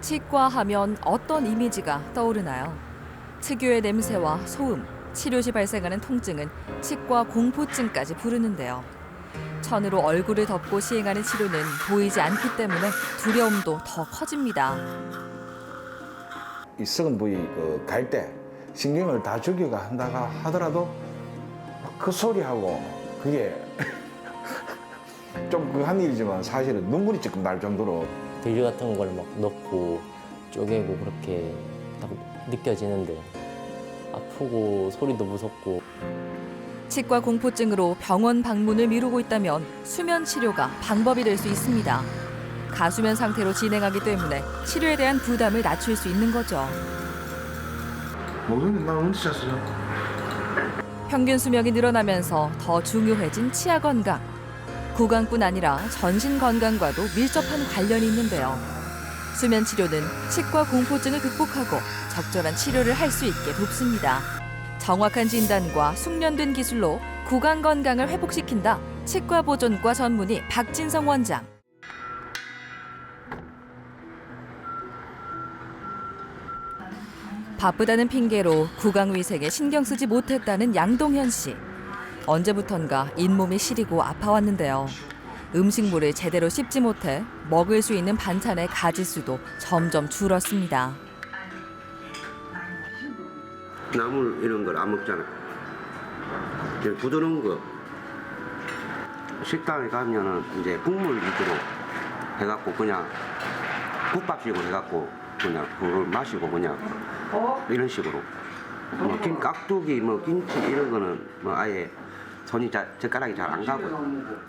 치과 하면 어떤 이미지가 떠오르나요? 특유의 냄새와 소음, 치료 시 발생하는 통증은 치과 공포증까지 부르는데요. 천으로 얼굴을 덮고 시행하는 치료는 보이지 않기 때문에 두려움도 더 커집니다. 이 썩은 부위 갈 때 신경을 다 죽이고 한다가 하더라도 그 소리하고 그게 좀 한 일이지만 사실은 눈물이 조금 날 정도로 들려 같은 걸 막 넣고 쪼개고 그렇게 딱 느껴지는데 아프고 소리도 무섭고. 치과 공포증으로 병원 방문을 미루고 있다면 수면 치료가 방법이 될 수 있습니다. 가수면 상태로 진행하기 때문에 치료에 대한 부담을 낮출 수 있는 거죠. 모든 게 나 언제 잤어요? 평균 수명이 늘어나면서 더 중요해진 치아 건강. 구강뿐 아니라 전신 건강과도 밀접한 관련이 있는데요. 수면 치료는 치과 공포증을 극복하고 적절한 치료를 할 수 있게 돕습니다. 정확한 진단과 숙련된 기술로 구강 건강을 회복시킨다. 치과 보존과 전문의 박진성 원장. 바쁘다는 핑계로 구강 위생에 신경 쓰지 못했다는 양동현 씨. 언제부턴가 잇몸이 시리고 아파왔는데요. 음식물을 제대로 씹지 못해 먹을 수 있는 반찬의 가짓수도 점점 줄었습니다. 나물 이런 걸 안 먹잖아. 부드러운 거. 식당에 가면은 이제 국물 위주로 해갖고 그냥 국밥식으로 해갖고 그냥 그걸 마시고 그냥 이런 식으로. 뭐 김 깍두기, 뭐 김치 이런 거는 뭐 아예 젓가락이 잘 안 가고요.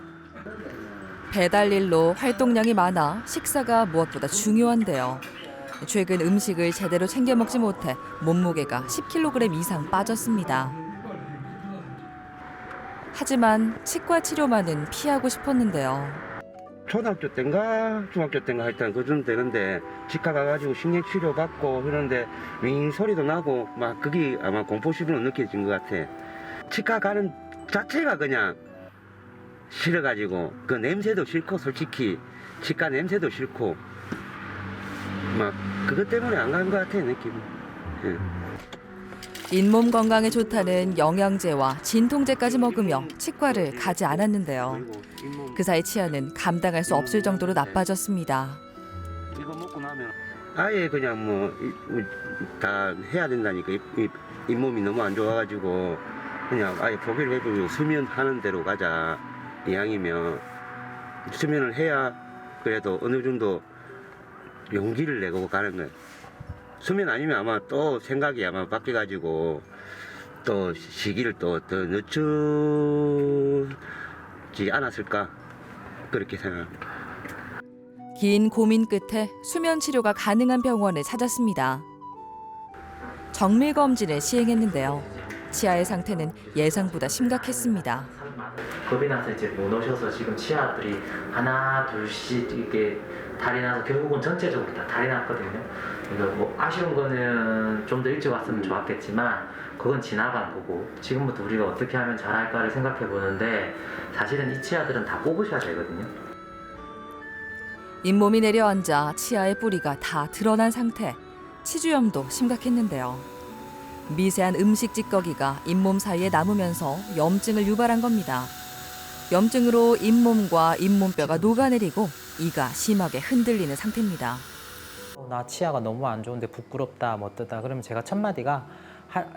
배달 일로 활동량이 많아 식사가 무엇보다 중요한데요. 최근 음식을 제대로 챙겨 먹지 못해 몸무게가 10kg 이상 빠졌습니다. 하지만 치과 치료만은 피하고 싶었는데요. 초등학교 때인가 중학교 때인가 할 때는 그 정도 되는데 치과 가가지고 신경 치료 받고 그러는데 윙 소리도 나고 막 그게 아마 공포심으로 느껴진 것 같아. 치과 가는 자체가 그냥 싫어가지고 그 냄새도 싫고 솔직히 치과 냄새도 싫고 막 그것 때문에 안 간 것 같아 느낌이. 예. 잇몸 건강에 좋다는 영양제와 진통제까지 먹으며 치과를 가지 않았는데요. 그 사이 치아는 감당할 수 없을 정도로 나빠졌습니다. 이거 먹고 나면 아예 그냥 뭐 다 해야 된다니까 잇몸이 너무 안 좋아가지고 그냥 아예 포기를 해버리고 수면하는 대로 가자 이왕이면 수면을 해야 그래도 어느 정도 용기를 내고 가는 거예요. 수면 아니면 아마 또 생각이 아마 바뀌어가지고 또 시기를 또 더 늦추지 않았을까 그렇게 생각합니다. 긴 고민 끝에 수면 치료가 가능한 병원을 찾았습니다. 정밀 검진을 시행했는데요. 치아의 상태는 예상보다 심각했습니다. 겁이 나서 이제 못 오셔서 지금 치아들이 하나 둘씩 이렇게 달이 나서 결국은 전체적으로 다 달이 났거든요. 그래서 뭐 아쉬운 거는 좀 더 일찍 왔으면 좋았겠지만 그건 지나간 거고 지금부터 우리가 어떻게 하면 잘할까를 생각해 보는데 사실은 이 치아들은 다 뽑으셔야 되거든요. 잇몸이 내려앉아 치아의 뿌리가 다 드러난 상태. 치주염도 심각했는데요. 미세한 음식 찌꺼기가 잇몸 사이에 남으면서 염증을 유발한 겁니다. 염증으로 잇몸과 잇몸뼈가 녹아내리고 이가 심하게 흔들리는 상태입니다. 나 치아가 너무 안 좋은데 부끄럽다 뭐 어떠다 그러면 제가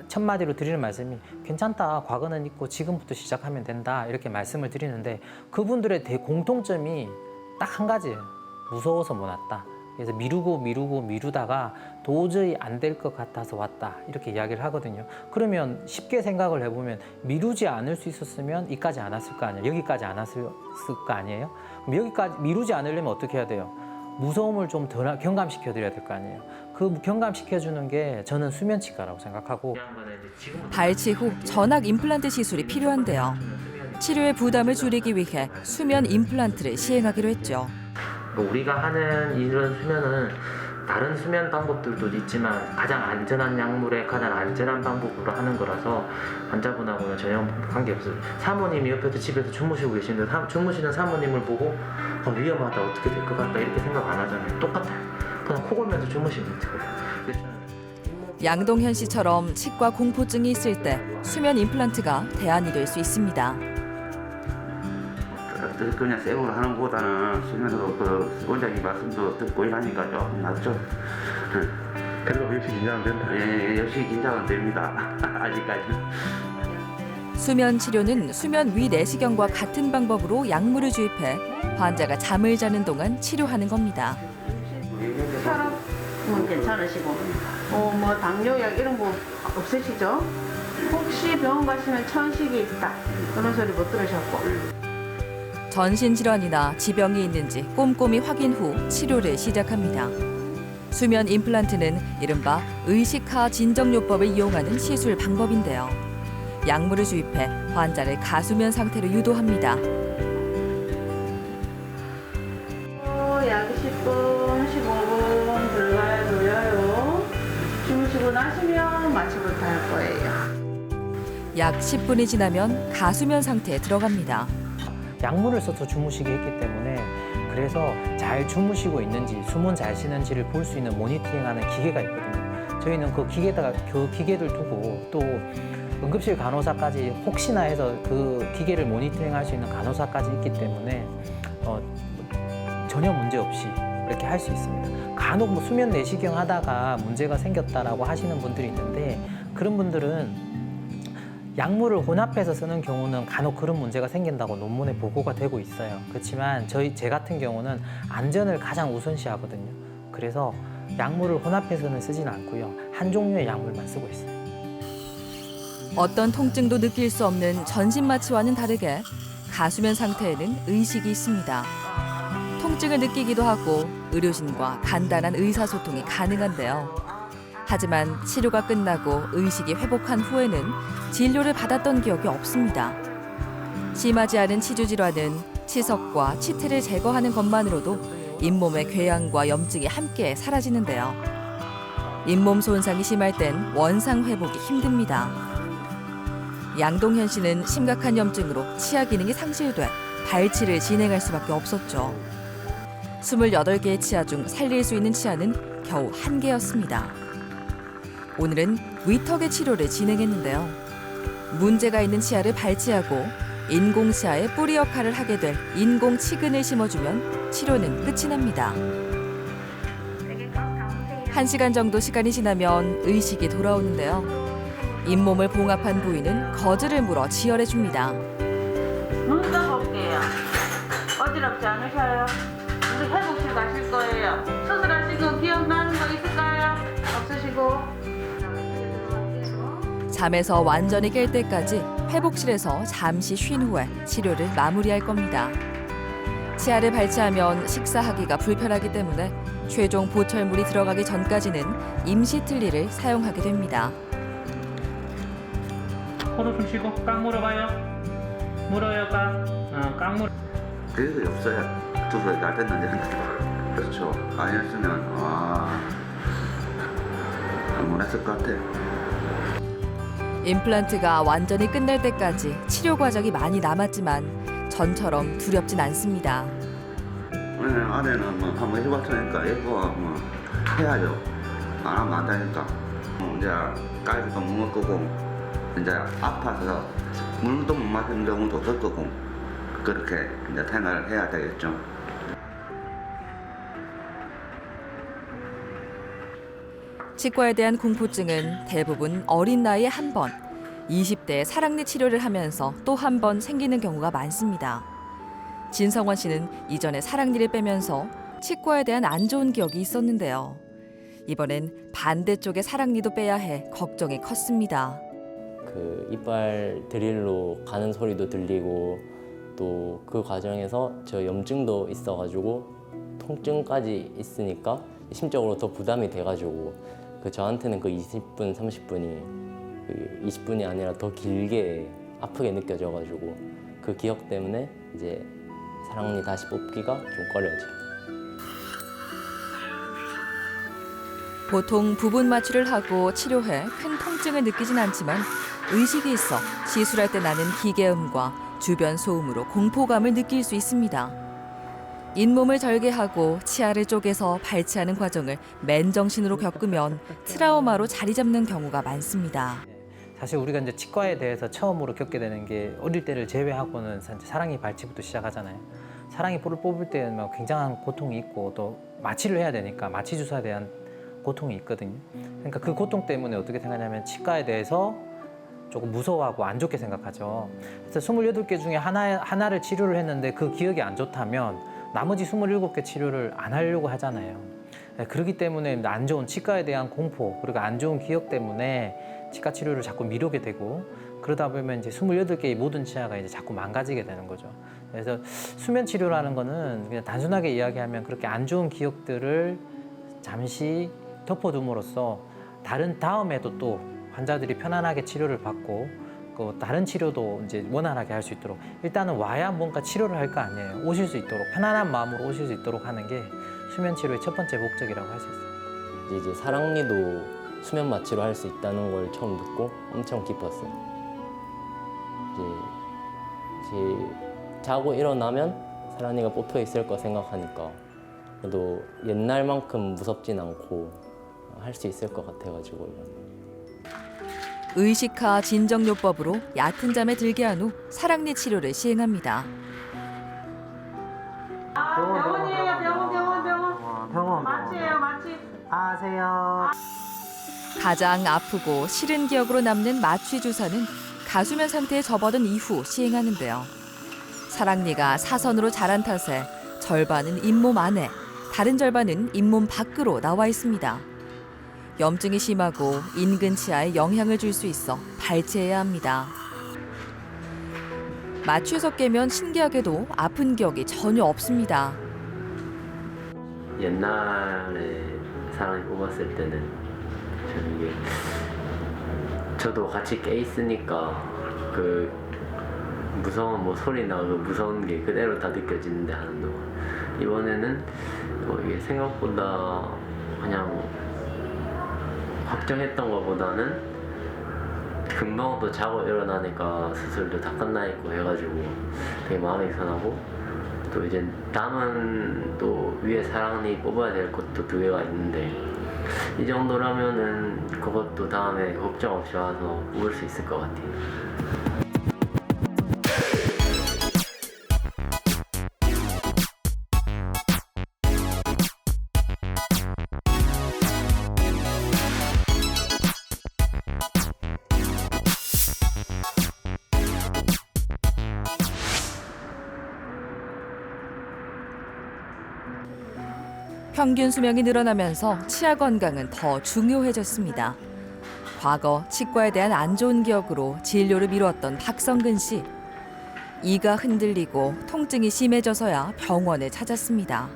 첫마디로 드리는 말씀이 괜찮다 과거는 있고 지금부터 시작하면 된다 이렇게 말씀을 드리는데 그분들의 공통점이 딱 한 가지예요. 무서워서 못 왔다. 그래서 미루다가 도저히 안 될 것 같아서 왔다 이렇게 이야기를 하거든요. 그러면 쉽게 생각을 해보면 미루지 않을 수 있었으면 이까지 안 왔을 거 아니에요. 여기까지 안 왔을 거 아니에요. 그럼 여기까지 미루지 않으려면 어떻게 해야 돼요? 무서움을 좀 덜 경감시켜 드려야 될 거 아니에요. 그 경감시켜 주는 게 저는 수면치과라고 생각하고. 발치 후 전악 임플란트 시술이 필요한데요. 치료의 부담을 줄이기 위해 수면 임플란트를 시행하기로 했죠. 우리가 하는 이런 수면은 다른 수면 방법들도 있지만 가장 안전한 약물에 가장 안전한 방법으로 하는 거라서 환자분하고는 전혀 관계없어요. 사모님이 옆에서 집에서 주무시고 계시는데 주무시는 사모님을 보고 위험하다 어떻게 될 것 같다 이렇게 생각 안 하잖아요. 똑같아요. 그냥 코 골면서 주무시면 돼요. 양동현 씨처럼 치과 공포증이 있을 때 수면 임플란트가 대안이 될 수 있습니다. 그냥 생으로 하는 것보다는 수면으로 그 원장님 말씀도 듣고 이러니까 조금 낫죠. 그래도 역시 긴장은 된다. 예, 역시 긴장은 됩니다. 아직까지는. 수면 치료는 수면 위 내시경과 같은 방법으로 약물을 주입해 환자가 잠을 자는 동안 치료하는 겁니다. 혈압은 괜찮으시고, 뭐 당뇨약 이런 거 없으시죠? 혹시 병원 가시면 천식이 있다 그런 소리 못 들으셨고. 전신질환이나 지병이 있는지 꼼꼼히 확인 후 치료를 시작합니다. 수면 임플란트는 이른바 의식하 진정요법을 이용하는 시술 방법인데요. 약물을 주입해 환자를 가수면 상태로 유도합니다. 약 10분, 15분 들어가야 놓여요. 주무시고 나시면 마취부터 할 거예요. 약 10분이 지나면 가수면 상태에 들어갑니다. 약물을 써서 주무시게 했기 때문에 그래서 잘 주무시고 있는지 숨은 잘 쉬는지를 볼 수 있는 모니터링하는 기계가 있거든요. 저희는 그 기계들 두고 또 응급실 간호사까지 혹시나 해서 그 기계를 모니터링할 수 있는 간호사까지 있기 때문에 전혀 문제 없이 이렇게 할 수 있습니다. 간혹 뭐 수면 내시경 하다가 문제가 생겼다라고 하시는 분들이 있는데 그런 분들은 약물을 혼합해서 쓰는 경우는 간혹 그런 문제가 생긴다고 논문에 보고가 되고 있어요. 그렇지만 제 같은 경우는 안전을 가장 우선시하거든요. 그래서 약물을 혼합해서는 쓰진 않고요. 한 종류의 약물만 쓰고 있어요. 어떤 통증도 느낄 수 없는 전신마취와는 다르게 가수면 상태에는 의식이 있습니다. 통증을 느끼기도 하고 의료진과 간단한 의사소통이 가능한데요. 하지만 치료가 끝나고 의식이 회복한 후에는 진료를 받았던 기억이 없습니다. 심하지 않은 치주질환은 치석과 치태를 제거하는 것만으로도 잇몸의 궤양과 염증이 함께 사라지는데요. 잇몸 손상이 심할 땐 원상 회복이 힘듭니다. 양동현 씨는 심각한 염증으로 치아 기능이 상실돼 발치를 진행할 수밖에 없었죠. 28개의 치아 중 살릴 수 있는 치아는 겨우 1개였습니다. 오늘은 위턱의 치료를 진행했는데요. 문제가 있는 치아를 발치하고 인공 치아의 뿌리 역할을 하게 될 인공 치근을 심어주면 치료는 끝이 납니다. 1시간 정도 시간이 지나면 의식이 돌아오는데요. 잇몸을 봉합한 부위는 거즈를 물어 지혈해줍니다. 눈 떠볼게요. 어지럽지 않으셔요? 우리 회복실 가실 거예요. 수술하신 거 기억나는 거 있을까요? 없으시고. 잠에서 완전히 깰 때까지 회복실에서 잠시 쉰 후에 치료를 마무리할 겁니다. 치아를 발치하면 식사하기가 불편하기 때문에 최종 보철물이 들어가기 전까지는 임시 틀니를 사용하게 됩니다. 코로 숨 쉬고 꽉 물어봐요. 물어요, 꽉 물어. 그게 없어요. 수술이 잘 됐는데. 그렇죠. 아니었으면 안 원했을 것 같아요. 임플란트가 완전히 끝날 때까지 치료 과정이 많이 남았지만 전처럼 두렵진 않습니다. 아내는 뭐 한번 해봤으니까 이거 뭐 해야죠. 안 하면 안 되니까. 이제 깔도 못 먹고 이제 아파서 물도 못 마시는 경우도 없을 거고 그렇게 이제 생활을 해야 되겠죠. 치과에 대한 공포증은 대부분 어린 나이에 한 번, 20대에 사랑니 치료를 하면서 또 한 번 생기는 경우가 많습니다. 진성원 씨는 이전에 사랑니를 빼면서 치과에 대한 안 좋은 기억이 있었는데요. 이번엔 반대쪽에 사랑니도 빼야 해 걱정이 컸습니다. 그 이빨 드릴로 가는 소리도 들리고 또 그 과정에서 저 염증도 있어가지고 통증까지 있으니까 심적으로 더 부담이 돼가지고 그 저한테는 그 20분, 30분이 그 20분이 아니라 더 길게 아프게 느껴져가지고 그 기억 때문에 이제 사랑니 다시 뽑기가 좀 꺼려져요. 보통 부분 마취를 하고 치료해 큰 통증을 느끼진 않지만 의식이 있어 시술할 때 나는 기계음과 주변 소음으로 공포감을 느낄 수 있습니다. 잇몸을 절개하고 치아를 쪼개서 발치하는 과정을 맨정신으로 겪으면 트라우마로 자리 잡는 경우가 많습니다. 사실 우리가 이제 치과에 대해서 처음으로 겪게 되는 게 어릴 때를 제외하고는 사랑니 발치부터 시작하잖아요. 사랑니 뿔을 뽑을 때는 굉장한 고통이 있고 또 마취를 해야 되니까 마취 주사에 대한 고통이 있거든요. 그러니까 그 고통 때문에 어떻게 생각하냐면 치과에 대해서 조금 무서워하고 안 좋게 생각하죠. 그래서 28개 중에 하나를 치료를 했는데 그 기억이 안 좋다면 나머지 27개 치료를 안 하려고 하잖아요. 그렇기 때문에 안 좋은 치과에 대한 공포 그리고 안 좋은 기억 때문에 치과 치료를 자꾸 미루게 되고 그러다 보면 이제 28개의 모든 치아가 이제 자꾸 망가지게 되는 거죠. 그래서 수면 치료라는 거는 그냥 단순하게 이야기하면 그렇게 안 좋은 기억들을 잠시 덮어둠으로써 다음에도 또 환자들이 편안하게 치료를 받고 그 다른 치료도 이제 원활하게 할 수 있도록 일단은 와야 뭔가 치료를 할 거 아니에요. 오실 수 있도록 편안한 마음으로 오실 수 있도록 하는 게 수면 치료의 첫 번째 목적이라고 할 수 있어요. 이제 사랑니도 수면 마취로 할 수 있다는 걸 처음 듣고 엄청 기뻤어요. 이제 자고 일어나면 사랑니가 뽑혀 있을 거 생각하니까 그래도 옛날만큼 무섭진 않고 할 수 있을 것 같아가지고. 의식화 진정요법으로 얕은 잠에 들게 한 후 사랑니 치료를 시행합니다. 병원이에요, 병원. 마취예요, 마취. 아세요. 가장 아프고 싫은 기억으로 남는 마취 주사는 가수면 상태에 접어든 이후 시행하는데요. 사랑니가 사선으로 자란 탓에 절반은 잇몸 안에, 다른 절반은 잇몸 밖으로 나와 있습니다. 염증이 심하고 인근 치아에 영향을 줄 수 있어 발치해야 합니다. 마취에서 깨면 신기하게도 아픈 기억이 전혀 없습니다. 옛날에 사랑니 뽑았을 때는 저는 이게 저도 같이 깨 있으니까 그 무서운 소리 나고 무서운 게 그대로 다 느껴지는데 하는 동안 이번에는 이게 생각보다 그냥 걱정했던 것보다는 금방 또 자고 일어나니까 수술도 다 끝나 있고 해가지고 되게 마음이 편하고 또 이제 남은 또 위에 사랑니 뽑아야 될 것도 2개가 있는데 이 정도라면은 그것도 다음에 걱정 없이 와서 뽑을 수 있을 것 같아요. 평균 수명이 늘어나면서 치아 건강은 더 중요해졌습니다. 과거 치과에 대한 안 좋은 기억으로 진료를 미뤘던 박성근 씨. 이가 흔들리고 통증이 심해져서야 병원을 찾았습니다.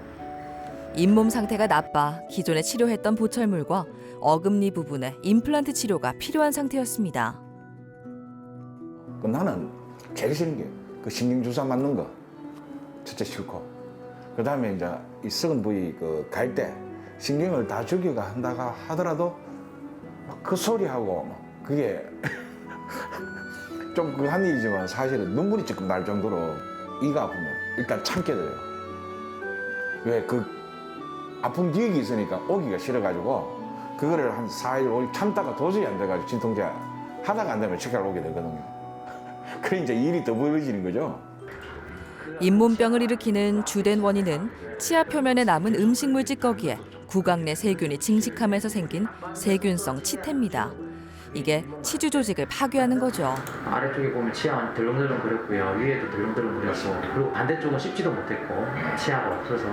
잇몸 상태가 나빠 기존에 치료했던 보철물과 어금니 부분에 임플란트 치료가 필요한 상태였습니다. 나는 제일 싫은 게 그 신경 주사 맞는 거 진짜 싫고 그 다음에 이제 이 썩은 부위 갈 때 신경을 다 죽이고 한다가 하더라도 그 소리하고 그게 좀 한 일이지만 사실은 눈물이 조금 날 정도로 이가 아프면 일단 참게 돼요. 왜 그 아픈 기억이 있으니까 오기가 싫어가지고 그거를 한 4일, 5일 참다가 도저히 안 돼가지고 진통제 하다가 안 되면 치과를 오게 되거든요. 그래 이제 일이 더 벌어지는 거죠. 잇몸병을 일으키는 주된 원인은 치아 표면에 남은 음식물 찌꺼기에 구강 내 세균이 증식하면서 생긴 세균성 치태입니다. 이게 치주 조직을 파괴하는 거죠. 아래쪽에 보면 치아가 덜렁덜렁 거렸고요. 위에도 덜렁덜렁 거렸고 그리고 반대쪽은 씹지도 못했고 치아가 없어서.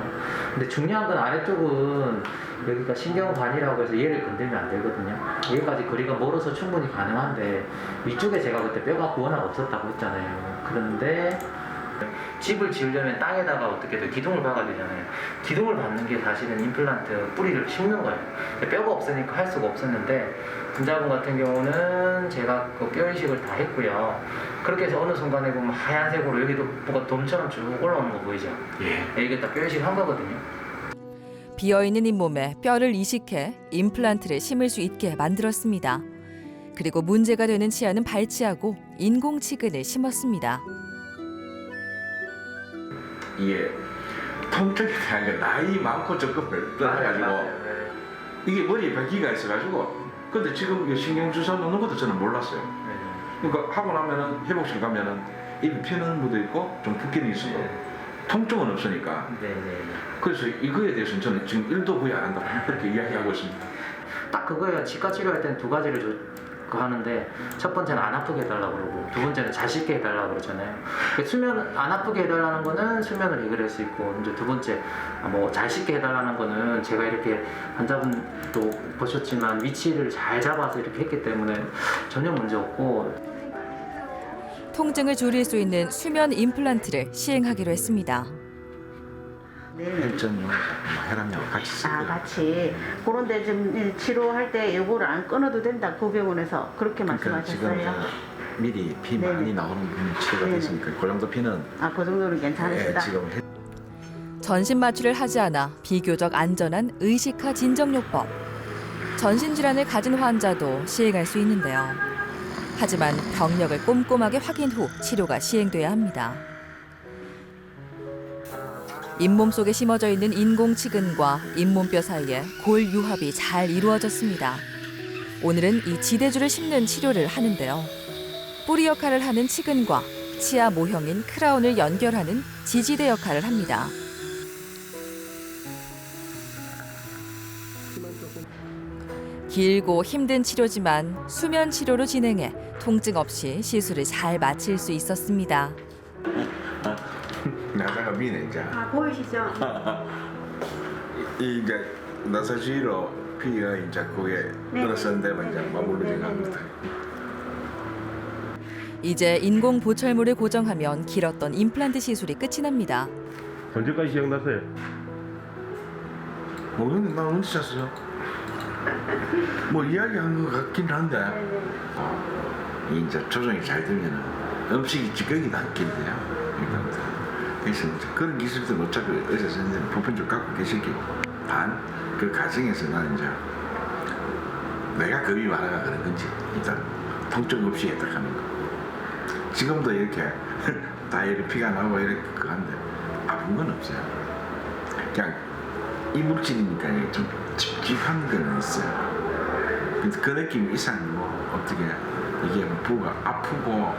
근데 중요한 건 아래쪽은 여기가 신경관이라고 해서 얘를 건들면 안 되거든요. 여기까지 거리가 멀어서 충분히 가능한데 위쪽에 제가 그때 뼈가 워낙 없었다고 했잖아요. 그런데 집을 지으려면 땅에다가 어떻게든 기둥을 박아야 되잖아요. 기둥을 박는 게 사실은 임플란트 뿌리를 심는 거예요. 뼈가 없으니까 할 수가 없었는데 분자분 같은 경우는 제가 그 뼈 이식을 다 했고요. 그렇게 해서 어느 순간에 보면 하얀색으로 여기도 뭐가 돔처럼 쭉 올라오는 거 보이죠? 예. 이게 다 뼈 이식 한 거거든요. 비어있는 잇몸에 뼈를 이식해 임플란트를 심을 수 있게 만들었습니다. 그리고 문제가 되는 치아는 발치하고 인공치근을 심었습니다. 이게 통증이 대한 게 나이 많고 적금을 떠나가지고 이게 머리에 백기가 있어가지고 근데 지금 신경주사 놓는 것도 저는 몰랐어요. 그러니까 하고 나면은 회복실 가면은 입이 피는 것도 있고 좀 붓기는 있어도 통증은 없으니까. 그래서 이거에 대해서는 저는 지금 1도 후회 안 한다 그렇게 이야기하고 있습니다. 딱 그거예요. 치과 치료할 때는 두 가지를 하는데 첫 번째는 안 아프게 해달라고 그러고 두 번째는 잘 씻게 해달라고 그러잖아요. 수면 안 아프게 해달라는 거는 수면을 해결할 수 있고 이제 두 번째 뭐 잘 씻게 해달라는 거는 제가 이렇게 환자분도 보셨지만 위치를 잘 잡아서 이렇게 했기 때문에 전혀 문제 없고. 통증을 줄일 수 있는 수면 임플란트를 시행하기로 했습니다. 혈전용, 혈압약 같이 쓰고. 같이. 그런데 좀 치료할 때 요거를 안 끊어도 된다. 그 병원에서 그렇게 말씀하셨어요. 미리 피 네네. 많이 나오는 분 치료가 네네. 됐으니까 그 정도 피는 그 정도는 괜찮으시다. 지금 전신 마취를 하지 않아 비교적 안전한 의식화 진정요법. 전신 질환을 가진 환자도 시행할 수 있는데요. 하지만 병력을 꼼꼼하게 확인 후 치료가 시행돼야 합니다. 잇몸 속에 심어져 있는 인공치근과 잇몸뼈 사이에 골 유합이 잘 이루어졌습니다. 오늘은 이 지대줄을 심는 치료를 하는데요. 뿌리 역할을 하는 치근과 치아 모형인 크라운을 연결하는 지지대 역할을 합니다. 길고 힘든 치료지만 수면 치료로 진행해 통증 없이 시술을 잘 마칠 수 있었습니다. 나사가 미네 이제. 보이시죠? 이 이제 나사 주위로 피가 이제 그게 늘어선 데만 이제 머무르지 않습니다. 이제 인공 보철물을 고정하면 길었던 임플란트 시술이 끝이 납니다. 언제까지 기억나세요? 모르겠는데 나 언제 잤어요? 뭐 이야기한 것 같긴 한데 이제 조정이 잘 되면은 음식이 찌꺼기 남긴대요. 그래서 이제 그런 기술들 어차피 의사 선생님 보편적으로 갖고 계시기 반 그 과정에서 나는 이제 내가 겁이 많아가 그런 건지 일단 통증 없이 했다 하는 거. 지금도 이렇게 다 이렇게 피가 나고 이렇게 한데 아픈 건 없어요. 그냥 이물질이니까 좀 찝찝한 건 있어요. 근데 그 느낌 이상 뭐 어떻게 이게 뭐 부가 아프고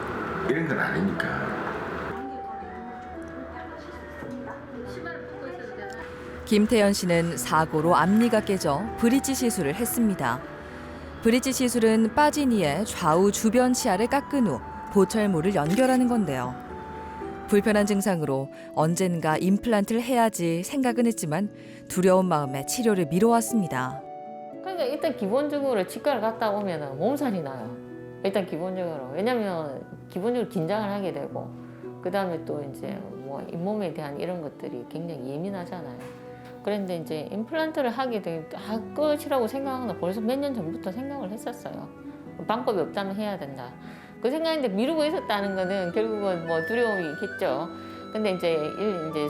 이런 건 아니니까. 김태연 씨는 사고로 앞니가 깨져 브릿지 시술을 했습니다. 브릿지 시술은 빠진 이의 좌우 주변 치아를 깎은 후 보철물을 연결하는 건데요. 불편한 증상으로 언젠가 임플란트를 해야지 생각은 했지만 두려운 마음에 치료를 미뤄왔습니다. 그러니까 일단 기본적으로 치과를 갔다 오면 몸살이 나요. 일단 기본적으로. 왜냐면 기본적으로 긴장을 하게 되고 그다음에 또 이제 뭐 잇몸에 대한 이런 것들이 굉장히 예민하잖아요. 그런데 이제 임플란트를 하게 될 끝이라고 생각하거나 벌써 몇 년 전부터 생각을 했었어요. 방법이 없다면 해야 된다. 그 생각인데 미루고 있었다는 거는 결국은 뭐 두려움이 있겠죠. 근데 이제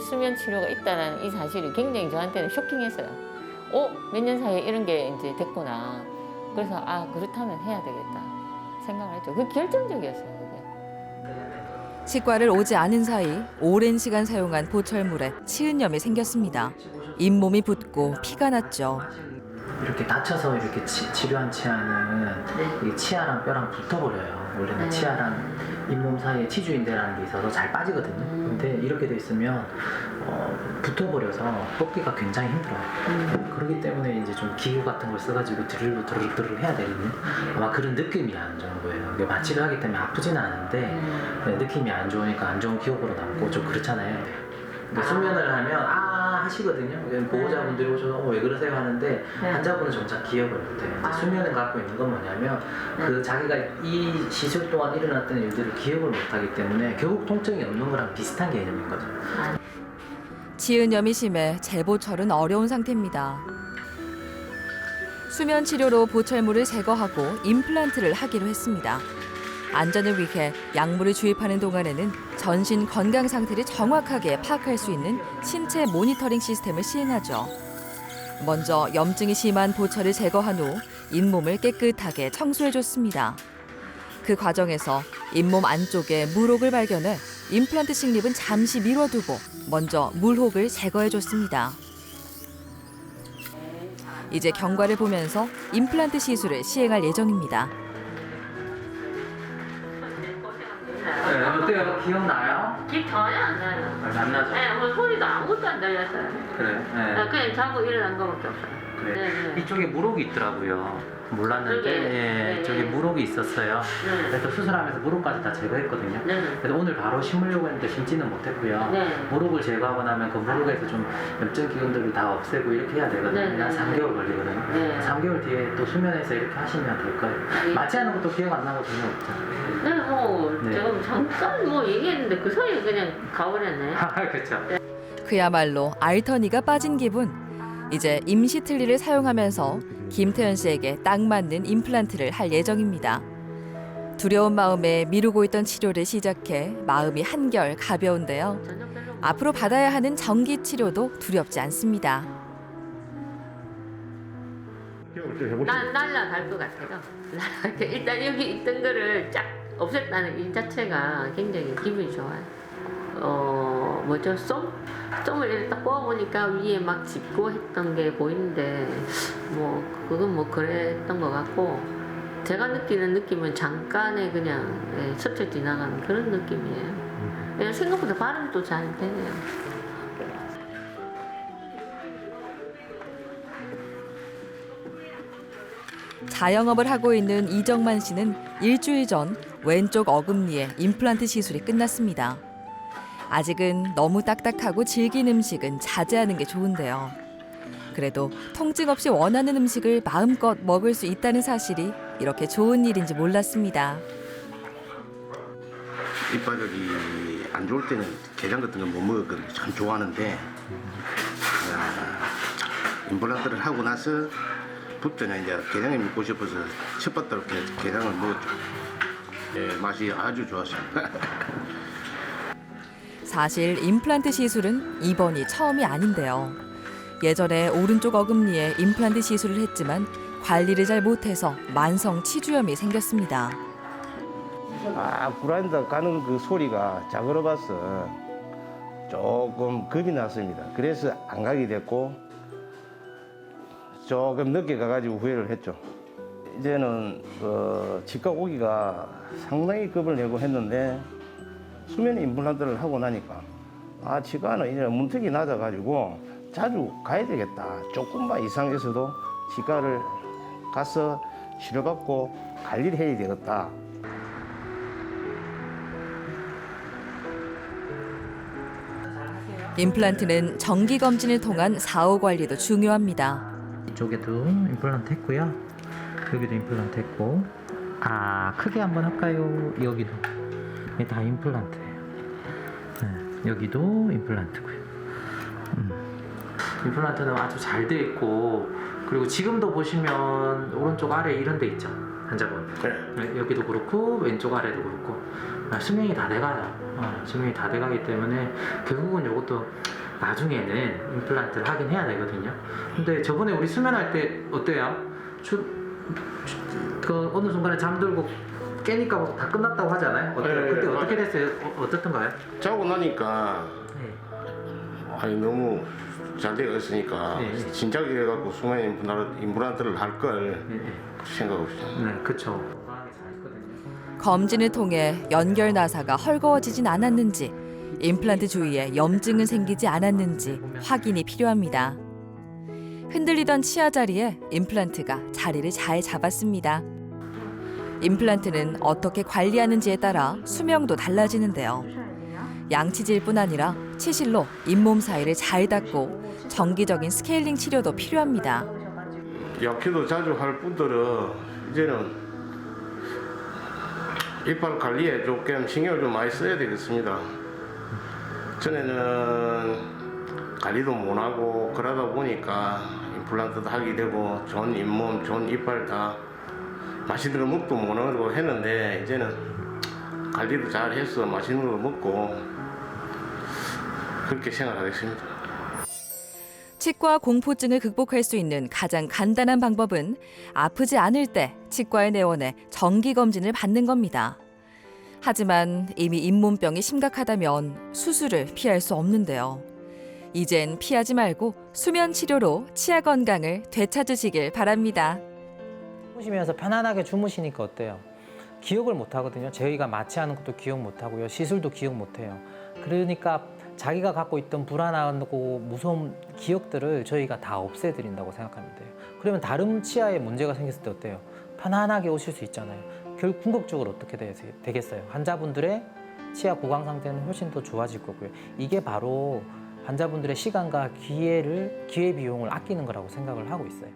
수면 치료가 있다는 이 사실이 굉장히 저한테는 쇼킹했어요. 몇 년 사이에 이런 게 이제 됐구나. 그래서 그렇다면 해야 되겠다 생각을 했죠. 그게 결정적이었어요. 그게. 치과를 오지 않은 사이 오랜 시간 사용한 보철물에 치은염이 생겼습니다. 잇몸이 붓고 피가 났죠. 이렇게 다쳐서 이렇게 치료한 치아는 이 치아랑 뼈랑 붙어버려요. 원래는 치아랑 잇몸 사이에 치주인대라는 게 있어서 잘 빠지거든요. 근데 이렇게 돼 있으면 붙어버려서 뽑기가 굉장히 힘들어요. 그렇기 때문에 이제 좀 기구 같은 걸 써가지고 드릴로 드르륵 해야 되거든요. 아마 그런 느낌이 안 좋은 거예요. 마취를 하기 때문에 아프지는 않은데 느낌이 안 좋으니까 안 좋은 기억으로 남고 좀 그렇잖아요. 수면을 하면 하시거든요. 보호자분들이 오셔서 왜 그러세요 하는데 환자분은 정작 기억을 못해요. 수면을 갖고 있는 건 뭐냐면 그 자기가 이 시술 동안 일어났던 일들을 기억을 못하기 때문에 결국 통증이 없는 거랑 비슷한 개념인 거죠. 치은염이 심해 재보철은 어려운 상태입니다. 수면 치료로 보철물을 제거하고 임플란트를 하기로 했습니다. 안전을 위해 약물을 주입하는 동안에는 전신 건강 상태를 정확하게 파악할 수 있는 신체 모니터링 시스템을 시행하죠. 먼저 염증이 심한 보철을 제거한 후 잇몸을 깨끗하게 청소해줬습니다. 그 과정에서 잇몸 안쪽에 물혹을 발견해 임플란트 식립은 잠시 미뤄두고 먼저 물혹을 제거해줬습니다. 이제 경과를 보면서 임플란트 시술을 시행할 예정입니다. 네, 어때요? 기억나요? 기 전혀 안 나요. 안 나죠? 네, 뭐 소리도 아무것도 안 들렸어요. 그래. 네. 그냥 자고 일어난 거밖에 없어요. 그래. 네, 네. 이쪽에 물혹이 있더라고요. 몰랐는데 그러게. 예, 네, 저기 네. 물혹이 있었어요. 네. 그래서 수술하면서 물혹까지 다 제거했거든요. 네. 그래서 오늘 바로 심으려고 했는데 심지는 못했고요. 네. 물혹을 제거하고 나면 그 물혹에서 좀 염증 기운들을 다 없애고 이렇게 해야 되거든요. 네, 네. 한 3개월 걸리거든요. 네. 3개월 뒤에 또 수면에서 이렇게 하시면 될 거예요. 네. 마취 하는 것도 기억 안 나고 전혀 없죠. 네, 뭐 네. 제가 잠깐 뭐 얘기했는데 그 사이에 그냥 가버렸네. 그렇죠. 그야말로 알터니가 빠진 기분. 이제 임시 틀니를 사용하면서 김태현 씨에게 딱 맞는 임플란트를 할 예정입니다. 두려운 마음에 미루고 있던 치료를 시작해 마음이 한결 가벼운데요. 앞으로 받아야 하는 정기 치료도 두렵지 않습니다. 날라갈 것 같아요. 일단 여기 있던 거를 쫙 없앴다는 이 자체가 굉장히 기분이 좋아요. 뭐죠? 쏨을 이렇게 딱 뽑아보니까 위에 막 짚고 했던 게 보이는데 뭐 그건 뭐 그랬던 것 같고 제가 느끼는 느낌은 잠깐의 그냥 스쳐 지나가는 그런 느낌이에요. 생각보다 발음도 잘 되네요. 자영업을 하고 있는 이정만 씨는 일주일 전 왼쪽 어금니에 임플란트 시술이 끝났습니다. 아직은 너무 딱딱하고 질긴 음식은 자제하는 게 좋은데요. 그래도 통증 없이 원하는 음식을 마음껏 먹을 수 있다는 사실이 이렇게 좋은 일인지 몰랐습니다. 이빨이 안 좋을 때는 게장 같은 거 못 먹었거든요. 참 좋아하는데 임플란트를 하고 나서 부터는 이제 게장이 먹고 싶어서 첫 번째로 게장을 먹었죠. 예, 맛이 아주 좋았습니다. 사실 임플란트 시술은 이번이 처음이 아닌데요. 예전에 오른쪽 어금니에 임플란트 시술을 했지만 관리를 잘 못해서 만성 치주염이 생겼습니다. 브라인더 가는 그 소리가 자그러봐서 조금 겁이 났습니다. 그래서 안 가게 됐고 조금 늦게 가가지고 후회를 했죠. 이제는 치과 오기가 상당히 겁을 내고 했는데 수면 임플란트를 하고 나니까 치과는 이제 문턱이 낮아가지고 자주 가야 되겠다. 조금만 이상해서도 치과를 가서 치료받고 관리를 해야 되겠다. 임플란트는 정기 검진을 통한 사후 관리도 중요합니다. 이쪽에도 임플란트 했고요. 여기도 임플란트 했고 크게 한번 할까요? 여기도 이게 다 임플란트예요. 네, 여기도 임플란트고요. 임플란트는 아주 잘 돼 있고 그리고 지금도 보시면 오른쪽 아래 이런 데 있죠. 환자분. 네, 여기도 그렇고 왼쪽 아래도 그렇고 수명이 다 돼가요. 수명이 다 돼가기 때문에 결국은 이것도 나중에는 임플란트를 하긴 해야 되거든요. 근데 저번에 우리 수면할 때 어때요? 그 어느 순간에 잠들고 깨니까 뭐 다 끝났다고 하잖아요. 그때 어떻게 됐어요? 어떻던가요? 자고 나니까 네. 너무 잘 되어 있으니까 네. 진작에 해갖고 수면 임플란트를 할 걸 네. 생각 없이. 네, 그렇죠. 검진을 통해 연결 나사가 헐거워지진 않았는지, 임플란트 주위에 염증은 생기지 않았는지 확인이 필요합니다. 흔들리던 치아 자리에 임플란트가 자리를 잘 잡았습니다. 임플란트는 어떻게 관리하는지에 따라 수명도 달라지는데요. 양치질뿐 아니라 치실로 잇몸 사이를 잘 닦고 정기적인 스케일링 치료도 필요합니다. 약효도 자주 할 뿐더러 이제는 이빨 관리에 조금 신경을 좀 많이 써야 되겠습니다. 전에는 관리도 못하고 그러다 보니까 임플란트도 하게 되고 좋은 잇몸, 좋은 이빨 다 맛있는 거 먹도 못하고 했는데 이제는 관리도 잘 해서 맛있는 거 먹고 그렇게 생각하겠습니다. 치과 공포증을 극복할 수 있는 가장 간단한 방법은 아프지 않을 때 치과에 내원해 정기 검진을 받는 겁니다. 하지만 이미 잇몸병이 심각하다면 수술을 피할 수 없는데요. 이젠 피하지 말고 수면 치료로 치아 건강을 되찾으시길 바랍니다. 주무시면서 편안하게 주무시니까 어때요? 기억을 못 하거든요. 저희가 마취하는 것도 기억 못 하고요. 시술도 기억 못 해요. 그러니까 자기가 갖고 있던 불안하고 무서운 기억들을 저희가 다 없애드린다고 생각하면 돼요. 그러면 다른 치아에 문제가 생겼을 때 어때요? 편안하게 오실 수 있잖아요. 결국 궁극적으로 어떻게 되겠어요? 환자분들의 치아 구강 상태는 훨씬 더 좋아질 거고요. 이게 바로 환자분들의 시간과 기회 비용을 아끼는 거라고 생각을 하고 있어요.